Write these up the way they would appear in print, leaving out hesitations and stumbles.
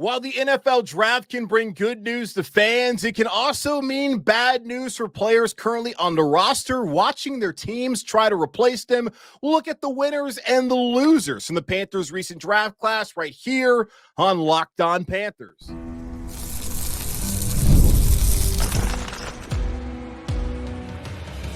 While the NFL draft can bring good news to fans, it can also mean bad news for players currently on the roster watching their teams try to replace them. We'll look at the winners and the losers from the Panthers' recent draft class right here on Locked On Panthers.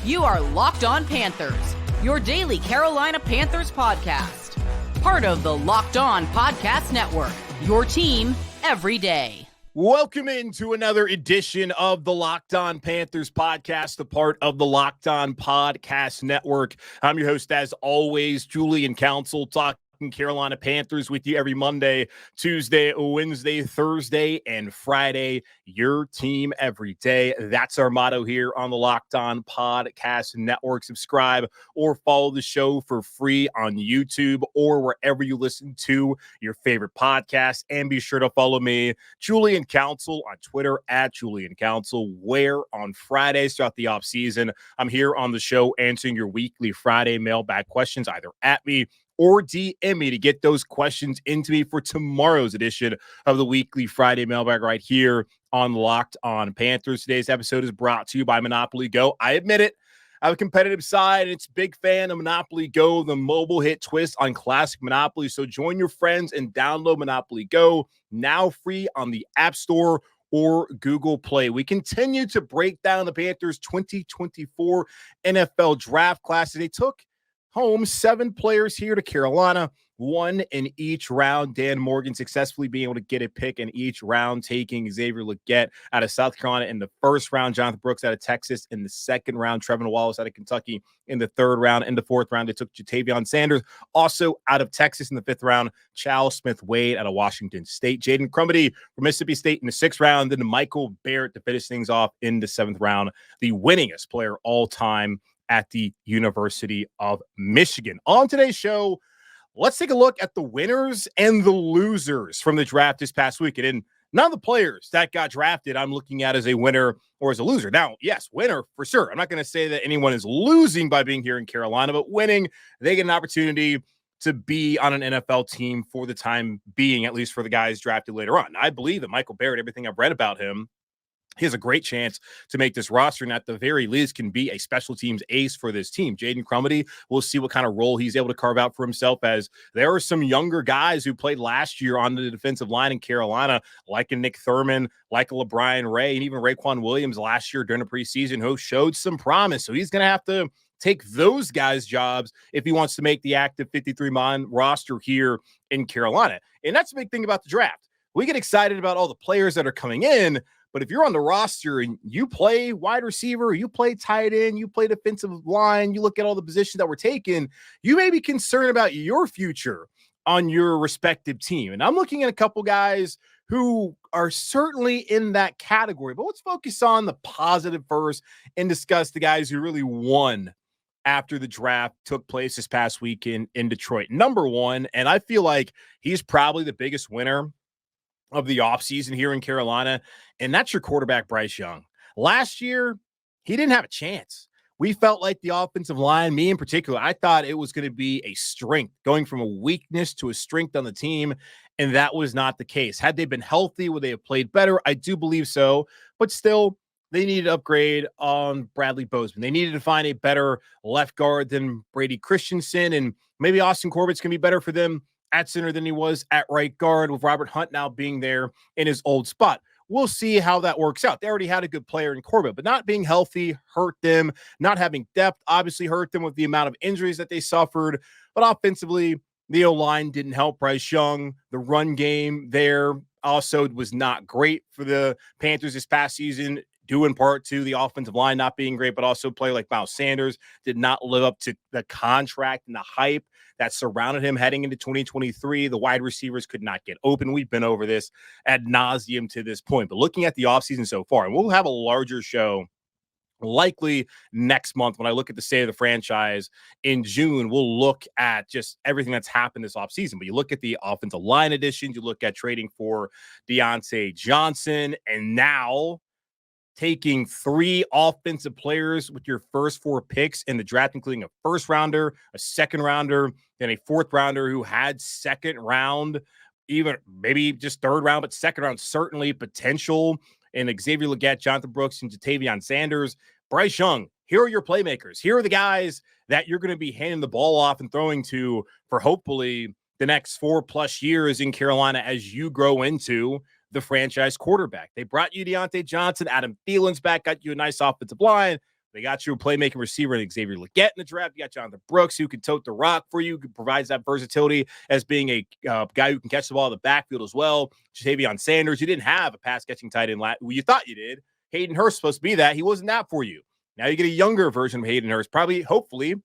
You are Locked On Panthers, your daily Carolina Panthers podcast. Part of the Locked On Podcast Network, your team every day. Welcome into another edition of the Locked On Panthers podcast, a part of the Locked On Podcast Network. I'm your host, as always, Julian Council, talking Carolina Panthers with you every Monday, Tuesday, Wednesday, Thursday, and Friday. Your team every day. That's our motto here on the Locked On Podcast Network. Subscribe or follow the show for free on YouTube or wherever you listen to your favorite podcast. And be sure to follow me, Julian Council, on Twitter at Julian Council, where on Fridays throughout the offseason, I'm here on the show answering your weekly Friday mailbag questions, either at me or DM me to get those questions into me for tomorrow's edition of the weekly Friday mailbag right here on Locked On Panthers. Today's episode is brought to you by Monopoly Go. I admit it, I have a competitive side, and it's a big fan of Monopoly Go, the mobile hit twist on classic Monopoly. So join your friends and download Monopoly Go, now free on the App Store or Google Play. We continue to break down the Panthers' 2024 NFL draft class. They took home 7 players here to Carolina, 1 in each round. Dan Morgan successfully being able to get a pick in each round, taking Xavier Legette out of South Carolina in the first round, Jonathan Brooks out of Texas in the second round, Trevin Wallace out of Kentucky in the third round. In the fourth round, they took Jatavion Sanders, also out of Texas in the fifth round, Chal Smith-Wade out of Washington State, Jaden Crumedy from Mississippi State in the sixth round, then Michael Barrett to finish things off in the seventh round, the winningest player all time at the University of Michigan. On today's show, let's take a look at the winners and the losers from the draft this past weekend. And none of the players that got drafted I'm looking at as a winner or as a loser. Now, yes, winner for sure. I'm not going to say that anyone is losing by being here in Carolina, but winning, they get an opportunity to be on an NFL team for the time being, at least for the guys drafted later on. I believe that Michael Barrett, everything I've read about him, he has a great chance to make this roster, and at the very least can be a special teams ace for this team. Jaden Crumedy, we'll see what kind of role he's able to carve out for himself, as there are some younger guys who played last year on the defensive line in Carolina, like a Nick Thurman, like a LeBron Ray, and even Raekwon Williams last year during the preseason, who showed some promise. So he's going to have to take those guys' jobs if he wants to make the active 53-man roster here in Carolina. And that's the big thing about the draft. We get excited about all the players that are coming in, but if you're on the roster and you play wide receiver, you play tight end, you play defensive line, you look at all the positions that were taken, you may be concerned about your future on your respective team. And I'm looking at a couple guys who are certainly in that category, but let's focus on the positive first and discuss the guys who really won after the draft took place this past weekend in Detroit. Number one, and I feel like he's probably the biggest winner of the offseason here in Carolina, and that's your quarterback, Bryce Young. Last year, he didn't have a chance. We felt like the offensive line, me in particular, I thought it was going to be a strength, going from a weakness to a strength on the team, and that was not the case. Had they been healthy, would they have played better? I do believe so, but still, they needed to upgrade on Bradley Bozeman. They needed to find a better left guard than Brady Christensen, and maybe Austin Corbett's going to be better for them at center than he was at right guard, with Robert Hunt now being there in his old spot. We'll see how that works out. They already had a good player in Corbett, but not being healthy hurt them. Not having depth obviously hurt them with the amount of injuries that they suffered. But offensively, the O-line didn't help Bryce Young. The run game there also was not great for the Panthers this past season, due in part to the offensive line not being great, but also play like Miles Sanders did not live up to the contract and the hype that surrounded him heading into 2023. The wide receivers could not get open. We've been over this ad nauseum to this point. But looking at the offseason so far, and we'll have a larger show likely next month when I look at the state of the franchise in June. We'll look at just everything that's happened this offseason. But you look at the offensive line additions, you look at trading for Deontay Johnson, and now taking 3 offensive players with your first 4 picks in the draft, including a first rounder, a second rounder, and a fourth rounder who had second round even maybe just third round, but second round, certainly potential. And Xavier Legette, Jonathan Brooks, and Jatavion Sanders. Bryce Young, here are your playmakers. Here are the guys that you're going to be handing the ball off and throwing to for hopefully the next 4+ years in Carolina as you grow into the franchise quarterback. They brought you Deontay Johnson, Adam Thielen's back, got you a nice offensive line. They got you a playmaking receiver in Xavier Legette in the draft. You got Jonathan Brooks, who can tote the rock for you, who provides that versatility as being a guy who can catch the ball in the backfield as well. Jatavion Sanders, you didn't have a pass-catching tight end. Well, you thought you did. Hayden Hurst supposed to be that. He wasn't that for you. Now you get a younger version of Hayden Hurst, probably, hopefully,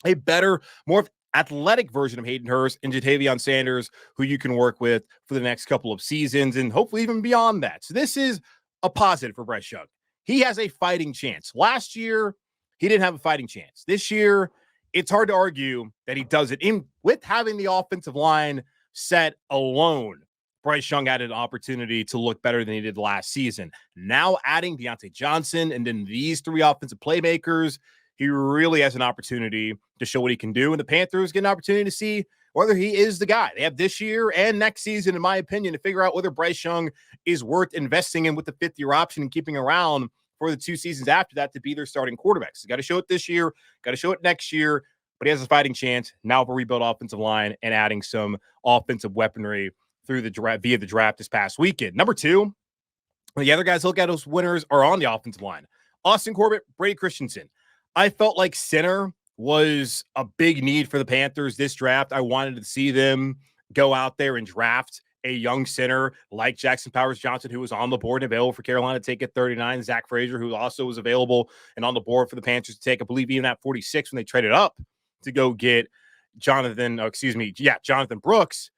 a better, more athletic version of Hayden Hurst and Jatavion Sanders, who you can work with for the next couple of seasons and hopefully even beyond that. So this is a positive for Bryce Young. He has a fighting chance. Last year, he didn't have a fighting chance. This year, it's hard to argue that he does it. With having the offensive line set alone, Bryce Young had an opportunity to look better than he did last season. Now adding Deontay Johnson and then these three offensive playmakers, he really has an opportunity to show what he can do. And the Panthers get an opportunity to see whether he is the guy. They have this year and next season, in my opinion, to figure out whether Bryce Young is worth investing in with the fifth-year option and keeping around for the 2 seasons after that to be their starting quarterbacks. He's got to show it this year, got to show it next year, but he has a fighting chance now for a rebuild offensive line and adding some offensive weaponry through the draft via the draft this past weekend. Number 2, the other guys look at as winners are on the offensive line. Austin Corbett, Brady Christensen. I felt like center was a big need for the Panthers this draft. I wanted to see them go out there and draft a young center like Jackson Powers Johnson, who was on the board and available for Carolina to take at 39. Zach Frazier, who also was available and on the board for the Panthers to take, I believe, even at 46 when they traded up to go get Jonathan Brooks,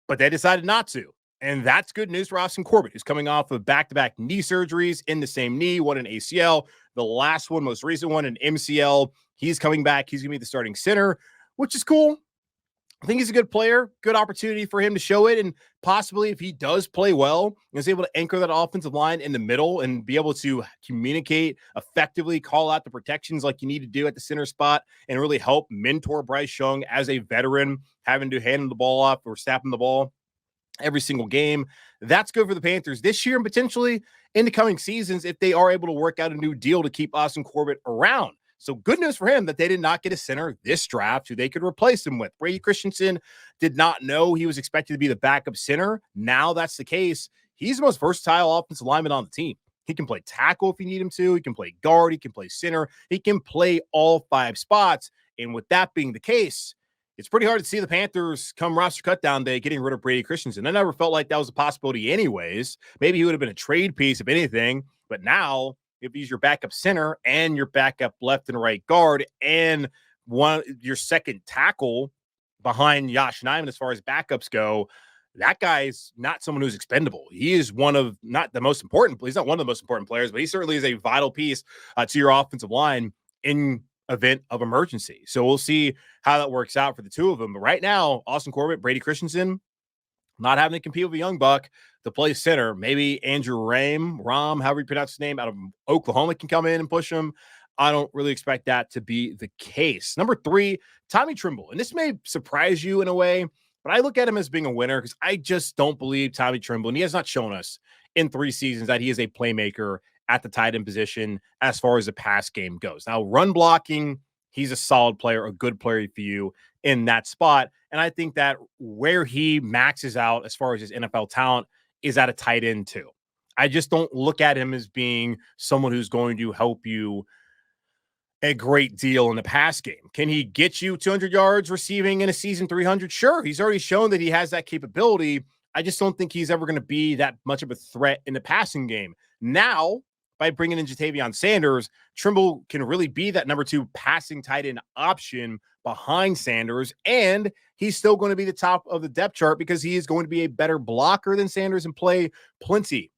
but they decided not to. And that's good news for Austin Corbett, who's coming off of back-to-back knee surgeries in the same knee, one an ACL, the last one, most recent one, an MCL. He's coming back. He's going to be the starting center, which is cool. I think he's a good player, good opportunity for him to show it. And possibly if he does play well, is able to anchor that offensive line in the middle and be able to communicate effectively, call out the protections like you need to do at the center spot and really help mentor Bryce Young as a veteran, having to hand the ball off or snap him the ball every single game. That's good for the Panthers this year and potentially in the coming seasons if they are able to work out a new deal to keep Austin Corbett around. So good news for him that they did not get a center this draft who they could replace him with. Brady Christensen did not know he was expected to be the backup center. Now that's the case. He's the most versatile offensive lineman on the team. He can play tackle if you need him to. He can play guard. He can play center. He can play all 5 spots. And with that being the case, it's pretty hard to see the Panthers come roster cutdown day getting rid of Brady Christensen. I never felt like that was a possibility anyways. Maybe he would have been a trade piece if anything. But now, if he's your backup center and your backup left and right guard and your second tackle behind Yosh Nijman as far as backups go, that guy's not someone who's expendable. He is one of not the most important. He's not one of the most important players, but he certainly is a vital piece to your offensive line in event of emergency. So we'll see how that works out for the two of them. But right now, Austin Corbett, Brady Christensen, not having to compete with a young buck to play center. Maybe Andrew Ram, however you pronounce his name, out of Oklahoma can come in and push him. I don't really expect that to be the case. Number 3, Tommy Tremble. And this may surprise you in a way, but I look at him as being a winner because I just don't believe Tommy Tremble, and he has not shown us in 3 seasons that he is a playmaker at the tight end position as far as the pass game goes. Now, run blocking, he's a solid player, a good player for you in that spot. And I think that where he maxes out as far as his NFL talent is at a tight end too. I just don't look at him as being someone who's going to help you a great deal in the pass game. Can he get you 200 yards receiving in a season, 300? Sure. He's already shown that he has that capability. I just don't think he's ever going to be that much of a threat in the passing game. Now, by bringing in Jatavion Sanders, Trimble can really be that number 2 passing tight end option behind Sanders, and he's still going to be the top of the depth chart because he is going to be a better blocker than Sanders and play plenty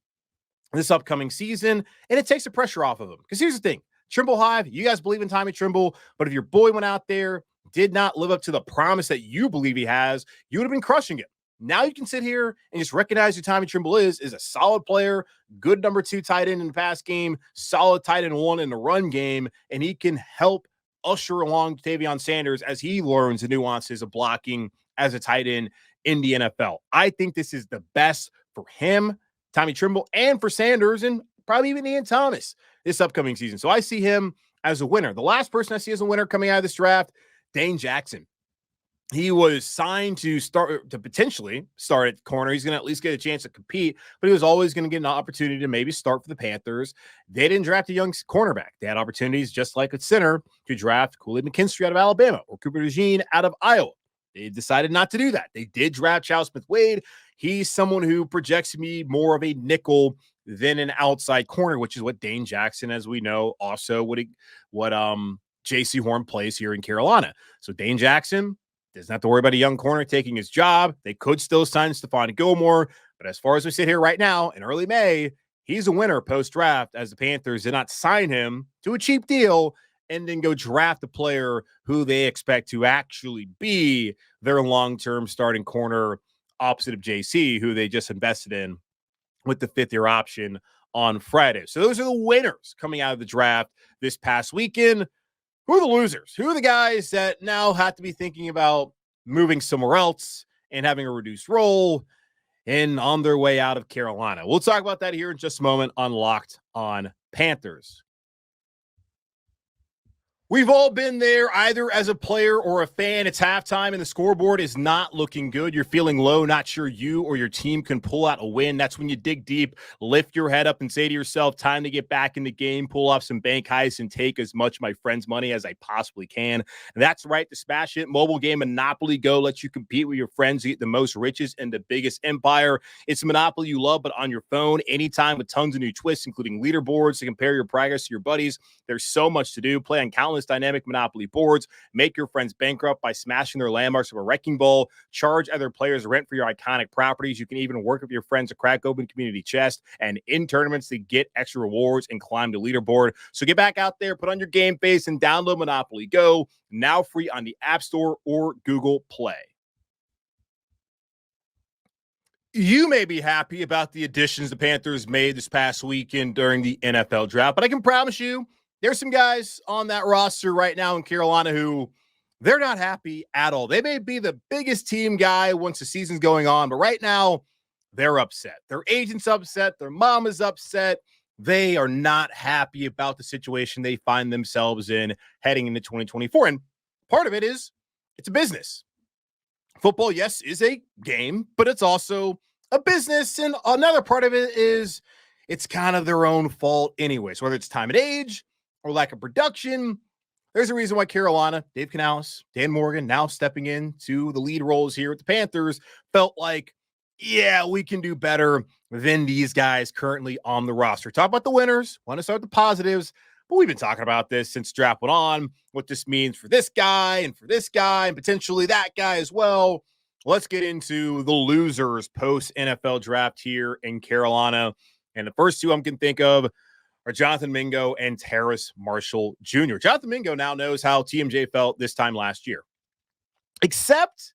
this upcoming season, and it takes the pressure off of him. Because here's the thing, Trimble Hive, you guys believe in Tommy Trimble, but if your boy went out there, did not live up to the promise that you believe he has, you would have been crushing it. Now you can sit here and just recognize who Tommy Trimble is a solid player, good number 2 tight end in the pass game, solid tight end 1 in the run game, and he can help usher along Jatavion Sanders as he learns the nuances of blocking as a tight end in the NFL. I think this is the best for him, Tommy Trimble, and for Sanders, and probably even Ian Thomas this upcoming season. So I see him as a winner. The last person I see as a winner coming out of this draft, Dane Jackson. He was signed to potentially start at corner. He's going to at least get a chance to compete, but he was always going to get an opportunity to maybe start for the Panthers. They didn't draft a young cornerback. They had opportunities just like a center to draft Kool-Aid McKinstry out of Alabama or Cooper DeJean out of Iowa. They decided not to do that. They did draft Charles Smith-Wade. He's someone who projects to be more of a nickel than an outside corner, which is what Dane Jackson, as we know, also what J.C. Horn plays here in Carolina. So Dane Jackson doesn't have to worry about a young corner taking his job. They could still sign Stephon Gilmore, but as far as we sit here right now in early May, he's a winner post-draft as the Panthers did not sign him to a cheap deal and then go draft a player who they expect to actually be their long-term starting corner opposite of JC, who they just invested in with the fifth-year option on Friday. So those are the winners coming out of the draft this past weekend. Who are the losers? Who are the guys that now have to be thinking about moving somewhere else and having a reduced role and on their way out of Carolina? We'll talk about that here in just a moment on Locked on Panthers. We've all been there, either as a player or a fan. It's halftime and the scoreboard is not looking good. You're feeling low, not sure you or your team can pull out a win. That's when you dig deep, lift your head up and say to yourself, time to get back in the game, pull off some bank heists and take as much of my friend's money as I possibly can. And that's right, the Smash It mobile game Monopoly Go lets you compete with your friends to get the most riches and the biggest empire. It's a Monopoly you love, but on your phone, anytime, with tons of new twists, including leaderboards to compare your progress to your buddies. There's so much to do. Play on countless dynamic Monopoly boards. Make your friends bankrupt by smashing their landmarks with a wrecking ball. Charge other players rent for your iconic properties. You can even work with your friends to crack open community chests and in tournaments to get extra rewards and climb the leaderboard. So get back out there, put on your game face, and download Monopoly Go, now free on the App Store or Google Play. You may be happy about the additions the Panthers made this past weekend during the NFL draft, but I can promise you there's some guys on that roster right now in Carolina who they're not happy at all. They may be the biggest team guy once the season's going on, but right now they're upset. Their agent's upset. Their mom is upset. They are not happy about the situation they find themselves in heading into 2024. And part of it is it's a business. Football, yes, is a game, but it's also a business. And another part of it is it's kind of their own fault anyways, whether it's time and age or lack of production. There's a reason why Carolina, Dave Canales, Dan Morgan, now stepping into the lead roles here at the Panthers, felt like, yeah, we can do better than these guys currently on the roster. Talk about the winners, want to start the positives, but we've been talking about this since draft went on, what this means for this guy and potentially that guy as well. Let's get into the losers post-NFL draft here in Carolina. And the first two I can think of are Jonathan Mingo and Terrace Marshall Jr. Jonathan Mingo now knows how TMJ felt this time last year. Except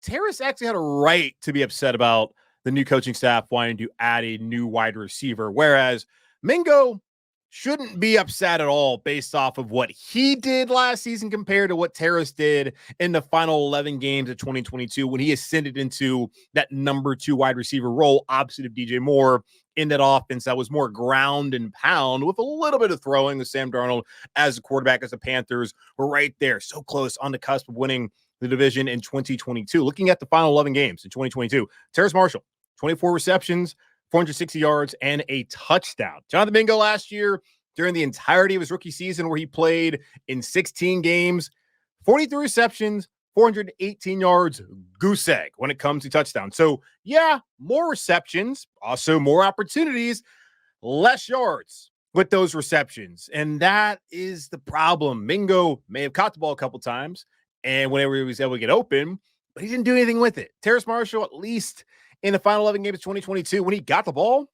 Terrace actually had a right to be upset about the new coaching staff wanting to add a new wide receiver, whereas Mingo shouldn't be upset at all based off of what he did last season compared to what Terrace did in the final 11 games of 2022 when he ascended into that number 2 wide receiver role opposite of DJ Moore in that offense that was more ground and pound with a little bit of throwing with Sam Darnold as a quarterback, as the Panthers were right there, so close on the cusp of winning the division in 2022. Looking at the final 11 games in 2022, Terrace Marshall, 24 receptions, 460 yards, and a touchdown. Jonathan Mingo last year, during the entirety of his rookie season where he played in 16 games, 43 receptions, 418 yards, goose egg when it comes to touchdowns. So, yeah, more receptions, also more opportunities, less yards with those receptions. And that is the problem. Mingo may have caught the ball a couple times, and whenever he was able to get open, but he didn't do anything with it. Terrace Marshall, at least in the final 11 games of 2022, when he got the ball,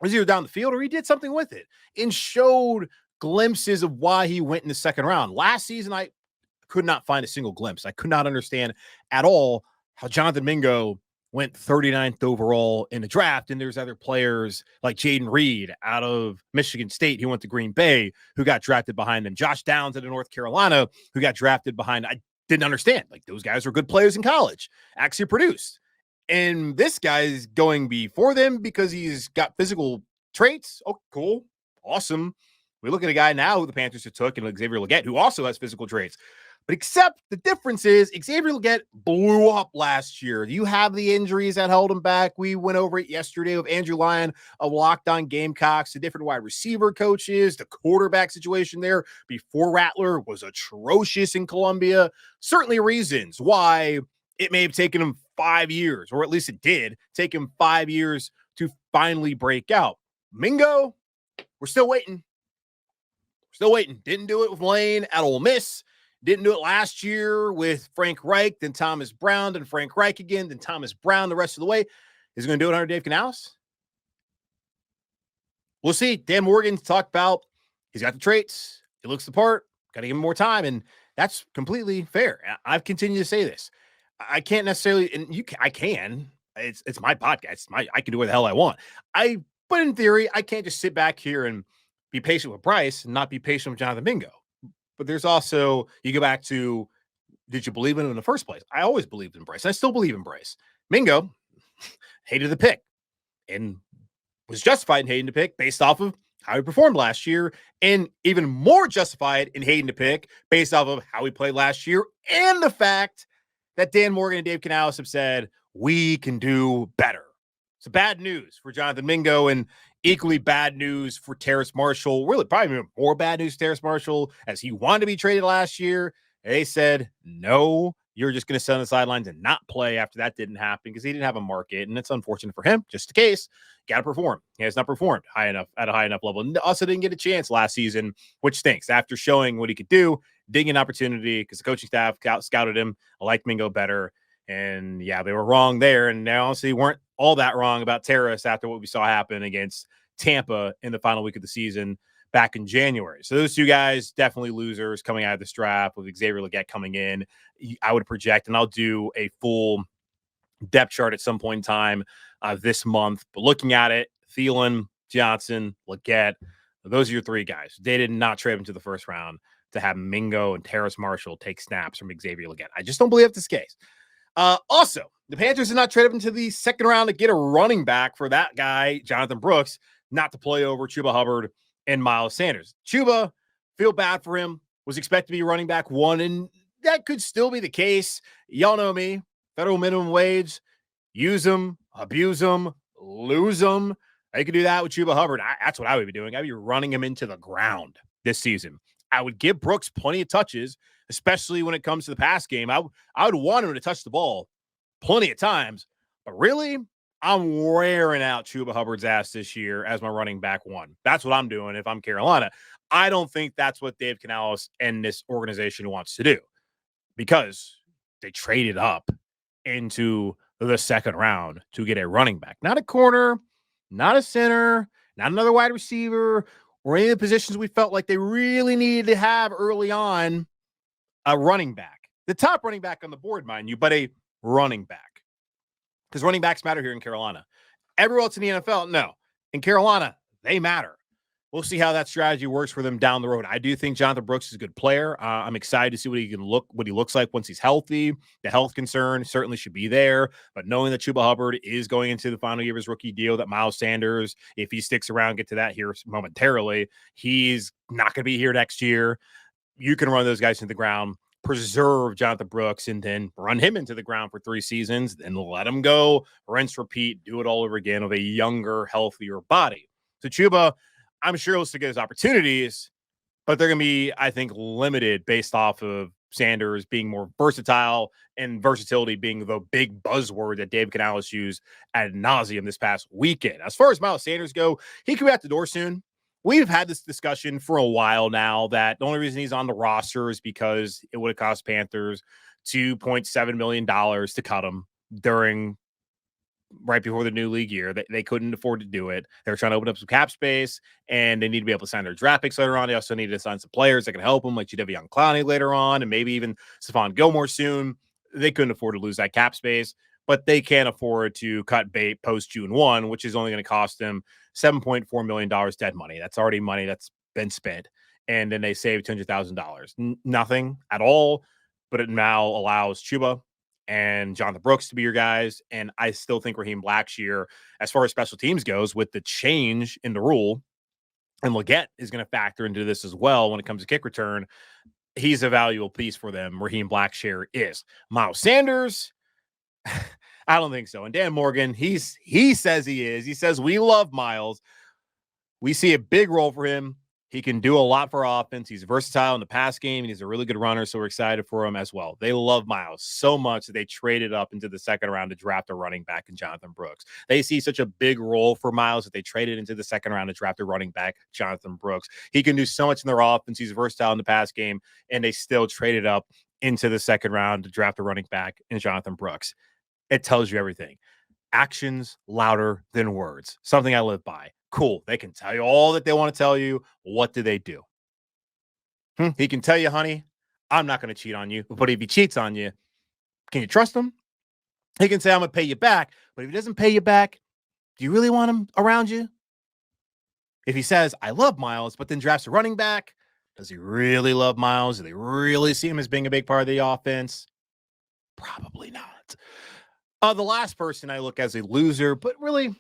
was either down the field or he did something with it and showed glimpses of why he went in the second round. Last season, I could not find a single glimpse. I could not understand at all how Jonathan Mingo went 39th overall in the draft. And there's other players like Jaden Reed out of Michigan State who went to Green Bay who got drafted behind them. Josh Downs out of North Carolina who got drafted behind. I didn't understand. Like, those guys were good players in college, actually produced. And this guy's going before them because he's got physical traits. Oh, cool. Awesome. We look at a guy now who the Panthers have took, and Xavier Legette, who also has physical traits. But except the difference is Xavier Legette blew up last year. You have the injuries that held him back. We went over it yesterday with Andrew Lyon of Locked On Gamecocks, the different wide receiver coaches, the quarterback situation there before Rattler was atrocious in Columbia. Certainly reasons why it may have taken him 5 years, or at least it did take him 5 years to finally break out. Mingo, we're still waiting. Still waiting. Didn't do it with Lane at Ole Miss. Didn't do it last year with Frank Reich, then Thomas Brown, then Frank Reich again, then Thomas Brown the rest of the way. Is he going to do it under Dave Canales? We'll see. Dan Morgan talked about he's got the traits. He looks the part. Got to give him more time, and that's completely fair. I've continued to say this. I can't necessarily, and I can. It's my podcast. I can do what the hell I want. But in theory, I can't just sit back here and be patient with Bryce and not be patient with Jonathan Mingo. But there's also, you go back to, did you believe in him in the first place? I always believed in Bryce. I still believe in Bryce. Mingo hated the pick and was justified in hating the pick based off of how he performed last year, and even more justified in hating the pick based off of how he played last year and the fact that Dan Morgan and Dave Canales have said, we can do better. So bad news for Jonathan Mingo, and equally bad news for Terrace Marshall. Really, probably even more bad news for Terrace Marshall, as he wanted to be traded last year. They said, no, you're just going to sit on the sidelines and not play after that didn't happen because he didn't have a market, and it's unfortunate for him. Just in case, got to perform. He has not performed at a high enough level. And also didn't get a chance last season, which stinks. After showing what he could do, didn't get an opportunity because the coaching staff scouted him. I like Mingo better. And yeah, they were wrong there. And they honestly weren't all that wrong about Terrace after what we saw happen against Tampa in the final week of the season back in January. So those two guys, definitely losers coming out of this draft, with Xavier Legette coming in. I would project, and I'll do a full depth chart at some point in time this month. But looking at it, Thielen, Johnson, Legette, those are your three guys. They did not trade them to the first round to have Mingo and Terrace Marshall take snaps from Xavier Legette. I just don't believe that's the case. Also, the Panthers did not trade up into the second round to get a running back for that guy, Jonathan Brooks, not to play over Chuba Hubbard and Miles Sanders. Chuba, feel bad for him, was expected to be running back one, and that could still be the case. Y'all know me, federal minimum wage, use them, abuse them, lose them. I could do that with Chuba Hubbard. That's what I would be doing. I'd be running him into the ground this season. I would give Brooks plenty of touches, especially when it comes to the pass game. I would want him to touch the ball plenty of times, but really, I'm wearing out Chuba Hubbard's ass this year as my running back one. That's what I'm doing if I'm Carolina. I don't think that's what Dave Canales and this organization wants to do, because they traded up into the second round to get a running back, not a corner, not a center, not another wide receiver, or any of the positions we felt like they really needed to have early on. A running back, the top running back on the board, mind you, but a running back, because running backs matter here in Carolina. Everywhere else in the NFL, no. In Carolina, they matter. We'll see how that strategy works for them down the road. I do think Jonathan Brooks is a good player. I'm excited to see what he looks like once he's healthy. The health concern certainly should be there, but knowing that Chuba Hubbard is going into the final year of his rookie deal, that Miles Sanders, if he sticks around, get to that here momentarily, he's not going to be here next year. You can run those guys into the ground, preserve Jonathan Brooks, and then run him into the ground for 3 seasons, and let him go, rinse, repeat, do it all over again with a younger, healthier body. So Chuba, I'm sure he'll still get his opportunities, but they're going to be, I think, limited based off of Sanders being more versatile, and versatility being the big buzzword that Dave Canales used ad nauseum this past weekend. As far as Miles Sanders go, he could be out the door soon. We've had this discussion for a while now that the only reason he's on the roster is because it would have cost Panthers $2.7 million to cut him right before the new league year. They couldn't afford to do it. They were trying to open up some cap space, and they need to be able to sign their draft picks later on. They also need to sign some players that can help them, like Jadeveon Clowney later on, and maybe even Stephon Gilmore soon. They couldn't afford to lose that cap space, but they can't afford to cut bait post June 1, which is only going to cost them $7.4 million dead money. That's already money that's been spent. And then they save $200,000. Nothing at all, but it now allows Chuba and Jonathan Brooks to be your guys. And I still think Raheem Blackshear, as far as special teams goes, with the change in the rule, and Leggett is going to factor into this as well when it comes to kick return. He's a valuable piece for them. Raheem Blackshear is. Miles Sanders, I don't think so. And Dan Morgan, he says he is. He says we love Miles. We see a big role for him. He can do a lot for offense. He's versatile in the pass game, and he's a really good runner, so we're excited for him as well. They love Miles so much that they traded up into the second round to draft a running back in Jonathan Brooks. They see such a big role for Miles that they traded into the second round to draft a running back, Jonathan Brooks. He can do so much in their offense. He's versatile in the pass game, and they still traded up into the second round to draft a running back in Jonathan Brooks. It tells you everything. Actions louder than words. Something I live by. Cool. They can tell you all that they want to tell you. What do they do? He can tell you, honey, I'm not going to cheat on you. But if he cheats on you, can you trust him? He can say, I'm going to pay you back. But if he doesn't pay you back, do you really want him around you? If he says, I love Miles, but then drafts a running back, does he really love Miles? Do they really see him as being a big part of the offense? Probably not. The last person I look as a loser, but really,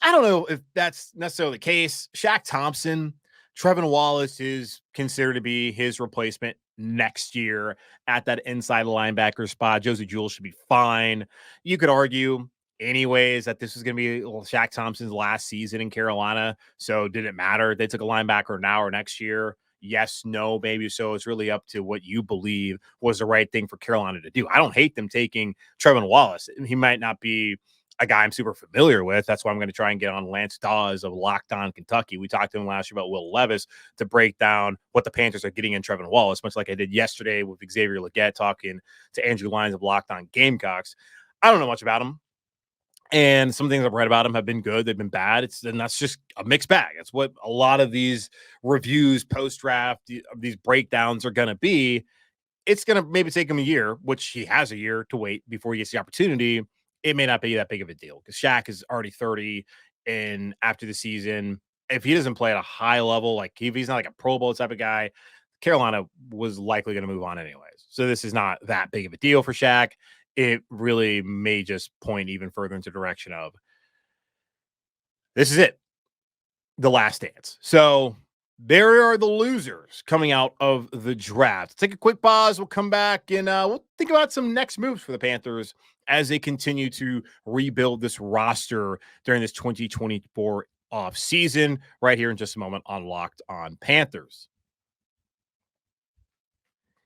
I don't know if that's necessarily the case. Shaq Thompson, Trevin Wallace is considered to be his replacement next year at that inside linebacker spot. Josie Jewell should be fine. You could argue anyways that this was going to be Shaq Thompson's last season in Carolina. So did it matter? They took a linebacker now or next year. Yes, no, maybe. So it's really up to what you believe was the right thing for Carolina to do. I don't hate them taking Trevin Wallace. He might not be a guy I'm super familiar with. That's why I'm going to try and get on Lance Dawes of Locked On Kentucky. We talked to him last year about Will Levis to break down what the Panthers are getting in Trevin Wallace, much like I did yesterday with Xavier Leggett talking to Andrew Lyons of Locked On Gamecocks. I don't know much about him. And some things I've read about him have been good. They've been bad. And that's just a mixed bag. That's what a lot of these reviews post-draft, these breakdowns are going to be. It's going to maybe take him a year, which he has a year to wait before he gets the opportunity. It may not be that big of a deal because Shaq is already 30, and after the season, if he doesn't play at a high level, like if he's not like a Pro Bowl type of guy, Carolina was likely going to move on anyways. So this is not that big of a deal for Shaq. It really may just point even further into the direction of this is it, the last dance. So there are the losers coming out of the draft. Take a quick pause. We'll come back and we'll think about some next moves for the Panthers as they continue to rebuild this roster during this 2024 offseason right here in just a moment on Locked On Panthers.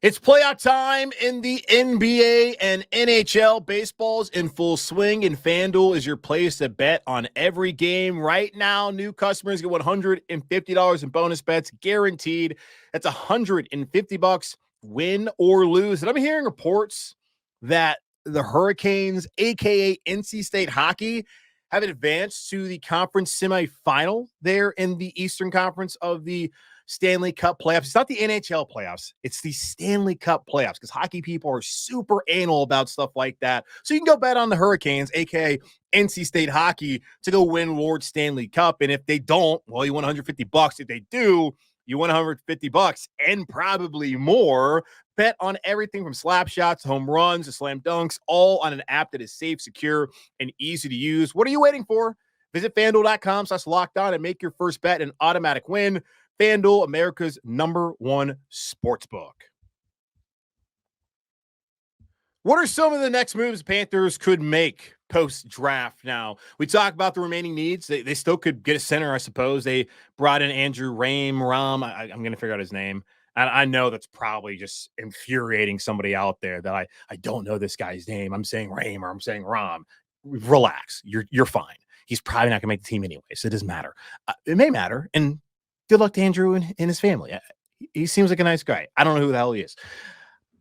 It's playoff time in the NBA and NHL. Baseball's in full swing, and FanDuel is your place to bet on every game. Right now, new customers get $150 in bonus bets guaranteed. That's $150, win or lose. And I'm hearing reports that the Hurricanes, a.k.a. NC State Hockey, have advanced to the conference semifinal there in the Eastern Conference of the Stanley Cup playoffs. It's not the NHL playoffs. It's the Stanley Cup playoffs because hockey people are super anal about stuff like that. So you can go bet on the Hurricanes, a.k.a. NC State Hockey, to go win Lord Stanley Cup. And if they don't, well, you win $150. If they do, you win $150 and probably more. Bet on everything from slap shots, home runs, to slam dunks, all on an app that is safe, secure, and easy to use. What are you waiting for? Visit FanDuel.com/lockedon and make your first bet an automatic win. FanDuel, America's #1 sportsbook. What are some of the next moves the Panthers could make post-draft now? We talk about the remaining needs. They still could get a center, I suppose. They brought in Andrew Ram. I'm going to figure out his name. And I know that's probably just infuriating somebody out there that I don't know this guy's name. I'm saying Ram or I'm saying Ram. Relax. You're fine. He's probably not going to make the team anyway, so it doesn't matter. It may matter, and good luck to Andrew and his family. He seems like a nice guy. I don't know who the hell he is.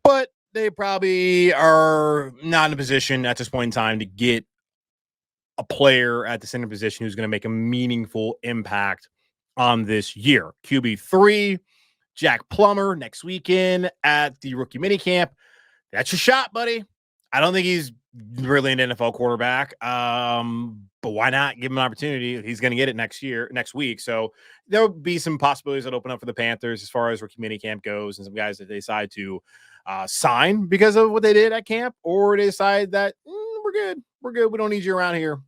But they probably are not in a position at this point in time to get a player at the center position who's going to make a meaningful impact on this year. QB3, Jack Plummer next weekend at the rookie minicamp. That's your shot, buddy. I don't think he's really an NFL quarterback. But why not give him an opportunity? He's going to get it next week. So there'll be some possibilities that open up for the Panthers as far as rookie minicamp goes and some guys that they decide to sign because of what they did at camp, or they decide that we're good. We don't need you around here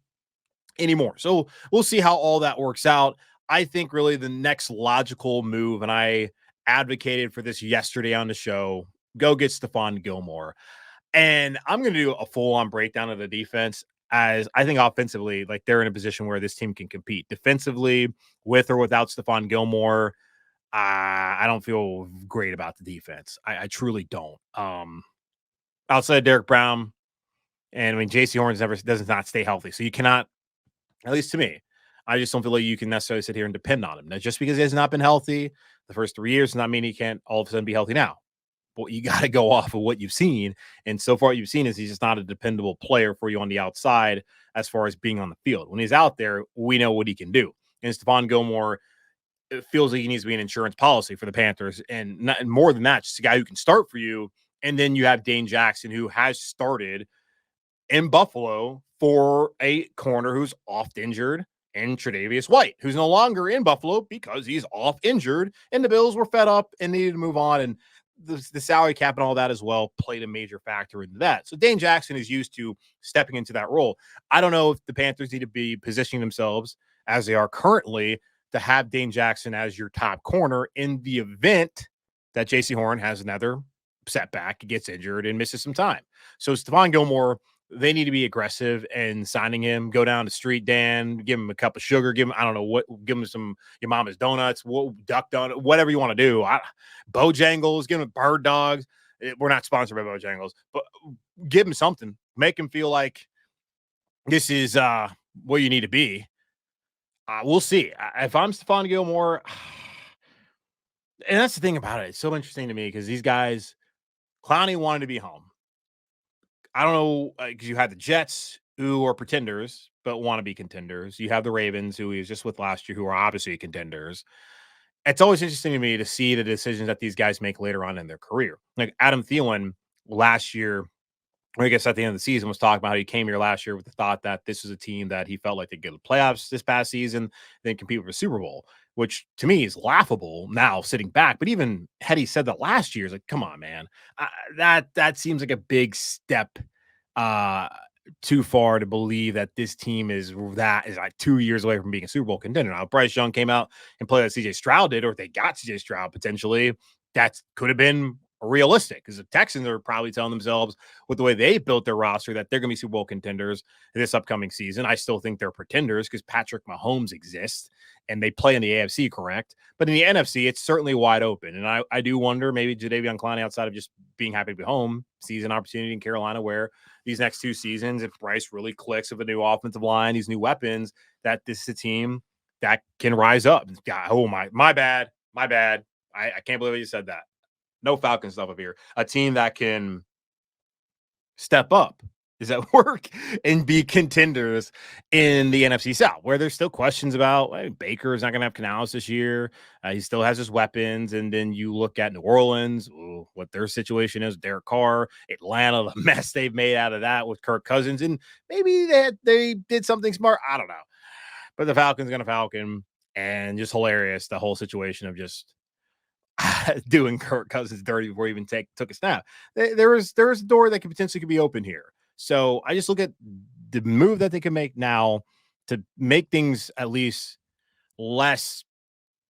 anymore. So we'll see how all that works out. I think really the next logical move, and I advocated for this yesterday on the show, go get Stephon Gilmore. And I'm going to do a full-on breakdown of the defense, as I think offensively, like, they're in a position where this team can compete. Defensively, with or without Stephon Gilmore, I don't feel great about the defense. I truly don't. Outside of Derek Brown, and I mean, J.C. Horn does not stay healthy. So you cannot, at least to me, I just don't feel like you can necessarily sit here and depend on him. Now, just because he has not been healthy the first 3 years does not mean he can't all of a sudden be healthy now. But you got to go off of what you've seen. And so far, what you've seen is he's just not a dependable player for you on the outside as far as being on the field. When he's out there, we know what he can do. And Stephon Gilmore, it feels like he needs to be an insurance policy for the Panthers. And more than that, just a guy who can start for you. And then you have Dane Jackson, who has started in Buffalo for a corner who's oft injured, and Tre'Davious White, who's no longer in Buffalo because he's off injured, and the Bills were fed up and needed to move on. And the salary cap and all that as well played a major factor into that. So Dane Jackson is used to stepping into that role. I don't know if the Panthers need to be positioning themselves as they are currently to have Dane Jackson as your top corner in the event that J.C. Horn has another setback, gets injured, and misses some time. So Stephon Gilmore, they need to be aggressive in signing him. Go down the street, Dan, give him a cup of sugar, give him, I don't know what, give him some your mama's donuts, duck donut, whatever you want to do. Bojangles, give him bird dogs. We're not sponsored by Bojangles, but give him something. Make him feel like this is where you need to be. We'll see. If I'm Stephon Gilmore, and that's the thing about it, it's so interesting to me because these guys, Clowney wanted to be home. I don't know, because you had the Jets, who are pretenders but want to be contenders. You have the Ravens, who he was just with last year, who are obviously contenders. It's always interesting to me to see the decisions that these guys make later on in their career. Like Adam Thielen last year, or I guess at the end of the season, was talking about how he came here last year with the thought that this was a team that he felt like they'd get to the playoffs this past season, then compete for a Super Bowl, which to me is laughable now sitting back. But even had he said that last year, it's like, come on, man, that seems like a big step too far to believe that this team is like 2 years away from being a Super Bowl contender. Now, Bryce Young came out and played like CJ Stroud did, or if they got CJ Stroud potentially, that could have been realistic, because the Texans are probably telling themselves with the way they built their roster that they're going to be Super Bowl contenders this upcoming season. I still think they're pretenders because Patrick Mahomes exists and they play in the AFC, correct? But in the NFC, it's certainly wide open. And I do wonder, maybe Jadeveon Clowney, outside of just being happy to be home, sees an opportunity in Carolina where these next 2 seasons, if Bryce really clicks with a new offensive line, these new weapons, that this is a team that can rise up. Oh, my bad. I can't believe you said that. No Falcon stuff up here. A team that can step up, is at work, and be contenders in the NFC South, where there's still questions about Baker is not going to have Canales this year. He still has his weapons. And then you look at New Orleans, what their situation is, Derek Carr, Atlanta, the mess they've made out of that with Kirk Cousins. And maybe they did something smart. I don't know. But the Falcons going to Falcon, and just hilarious, the whole situation of just doing Kirk Cousins dirty before he even took a snap. There was a door that could potentially be open here. So I just look at the move that they can make now to make things at least less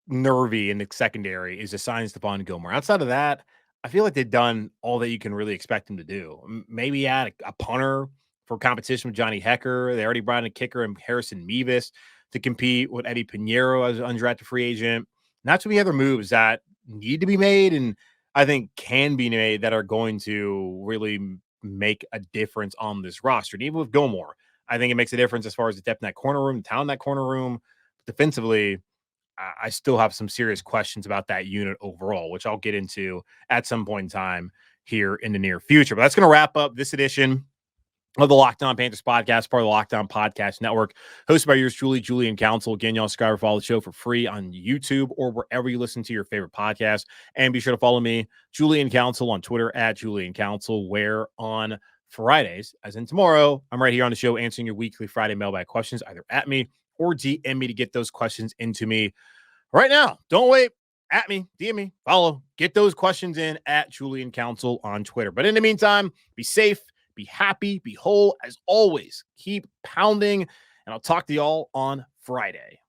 nervy in the secondary is to sign Stephon Gilmore. Outside of that, I feel like they've done all that you can really expect them to do. Maybe add a punter for competition with Johnny Hecker. They already brought in a kicker and Harrison Mevis to compete with Eddie Pinheiro as an undrafted free agent. Not too many other moves that need to be made and I think can be made that are going to really make a difference on this roster. And even with Gilmore, I think it makes a difference as far as the depth in that corner room, the talent in that corner room. Defensively, I still have some serious questions about that unit overall, which I'll get into at some point in time here in the near future. But that's going to wrap up this edition of the Locked On Panthers podcast, part of the Locked On Podcast Network, hosted by yours truly, Julian Council. Again, y'all subscribe or follow the show for free on YouTube or wherever you listen to your favorite podcast. And be sure to follow me, Julian Council, on Twitter at Julian Council, where on Fridays, as in tomorrow, I'm right here on the show answering your weekly Friday mailbag questions, either at me or DM me to get those questions into me right now. Don't wait. at me, DM me, follow, get those questions in at Julian Council on Twitter. But in the meantime, be safe, be happy, be whole. As always, keep pounding, and I'll talk to y'all on Friday.